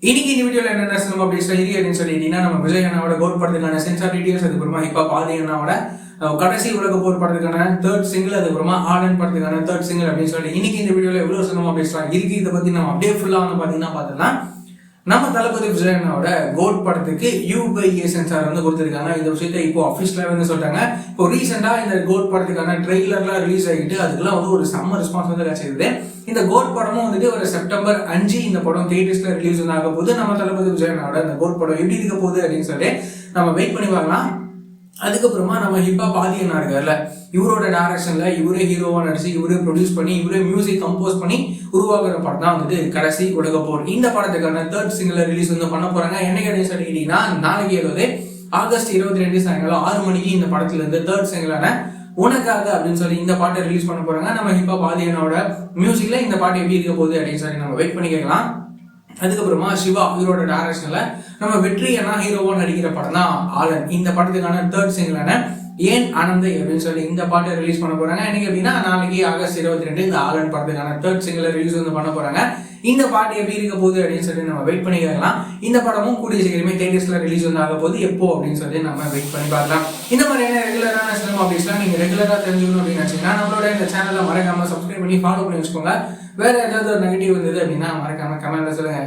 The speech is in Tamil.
இன்னைக்கு இந்த வீடியோல என்ன நம்ம அப்படின்னு சொல்லிட்டீங்கன்னா நம்ம விஜய் அண்ணாவோட கோட் படத்துக்கான சென்சார் டீடைல்ஸ், அதுக்கப்புறமா ஹிப்ஹாப் ஆதி அண்ணாவோட கடைசி உலக போர் படத்துக்கான தேர்ட் சிங்கிள், அதுக்கப்புறமா ஆலன் படத்துக்கான தேர்ட் சிங்கிள் அப்படின்னு சொல்லி இன்னைக்கு இந்த வீடியோல எவ்வளவு சொன்னோம் பேசலாம் இருக்கு. இதை பத்தி நம்ம அப்படியே ஃபுல்லா வந்து பாத்தீங்கன்னா பார்த்தோம்னா நம்ம தளபதி விஜய் அண்ணாவோட கோட் படத்துக்கு UA சென்சார் வந்து கொடுத்துருக்காங்க. இந்த விஷயத்த இப்போ அஃபிஷியலா வந்து சொல்லிட்டாங்க. இப்போ ரீசெண்டா இந்த கோட் படத்துக்கான ட்ரெய்லர்லாம் ரிலீஸ் ஆகிட்டு அதுக்கெல்லாம் வந்து ஒரு செம்ம ரெஸ்பான்ஸ் வந்து கிடைச்சிருது. இந்த கோட் படமும் வந்துட்டு ஒரு செப்டம்பர் 5 இந்த படம் தியேட்டர்ஸ்ல ரிலீஸ் வந்து ஆக போது. நம்ம தளபதி விஜய் அண்ணாவோட இந்த கோட் படம் எப்படி இருக்க போகுது அப்படின்னு சொல்லி நம்ம வெயிட் பண்ணி பார்க்கலாம். அதுக்கப்புறமா நம்ம ஹிப்ஹாப் ஆதி அண்ணா இருக்கார்ல, இவரோட டைரக்ஷன்ல இவரே ஹீரோவா நடிச்சு இவரே ப்ரொடியூஸ் பண்ணி இவரே மியூசிக் கம்போஸ் பண்ணி உருவாக்குற படம் தான் வந்துட்டு கடைசி உலக போர். இந்த படத்துக்கான தேர்ட் சிங்கிள் ரிலீஸ் வந்து பண்ண போறாங்க. என்னைக்கு அப்படின்னு சொல்லிக்கிட்டீங்கன்னா நாளைக்கு ஆகஸ்ட் 22 சாயங்காலம் 6 மணிக்கு இந்த படத்துல இருந்து தேர்ட் சிங்கிளான உனக்காக அப்படின்னு சொல்லி இந்த பாட்டை ரிலீஸ் பண்ண போறாங்க. நம்ம ஹிப்ஹாப் ஆதி அண்ணாவோட மியூசிக்ல இந்த பாட்டு எப்படி இருக்க போகுது அப்படின்னு சொல்லி நம்ம வெயிட் பண்ணி கேட்கலாம். அதுக்கப்புறமா சிவா இவரோட டைரக்ஷன்ல நம்ம வெற்றி அண்ணா ஹீரோவா நடிக்கிற படம் தான் ஆலன். இந்த படத்துக்கான தேர்ட் சிங்கிளான ஏன் ஆனந்தை அப்படின்னு சொல்லி இந்த பாட்டை ரிலீஸ் பண்ண போறாங்க. என்னைக்கு அப்படின்னா நாளைக்கு ஆகஸ்ட் 22 இந்த ஆலன் படத்துக்கான தேர்ட் சிங்கிள் ரிலீஸ் வந்து பண்ண போறாங்க. இந்த பாட்டு எப்படி இருக்க போகுது அப்படின்னு சொல்லி நம்ம வெயிட் பண்ணி கேட்கலாம். இந்த படமும் கூடிய சீக்கிரமே தியேட்டர்ஸ்ல ரிலீஸ் வந்து ஆக போகுது. எப்போ அப்படின்னு சொல்லி நம்ம வெயிட் பண்ணி பார்க்கலாம். இந்த மாதிரியான ரெகுலரான சினிமா அப்டேட்ஸ்லாம் நீங்க ரெகுலரா தெரிஞ்சுக்கணும் அப்படின்னு நினைச்சீங்கன்னா நம்மளோட இந்த சேனலை மறக்காம சப்ஸ்கிரைப் பண்ணி ஃபாலோ பண்ணி வச்சுக்கோங்க. வேற ஏதாவது ஒரு நெகட்டிவ் இருந்தது அப்படின்னா மறக்காம கமெண்ட்ல சொல்லுங்க.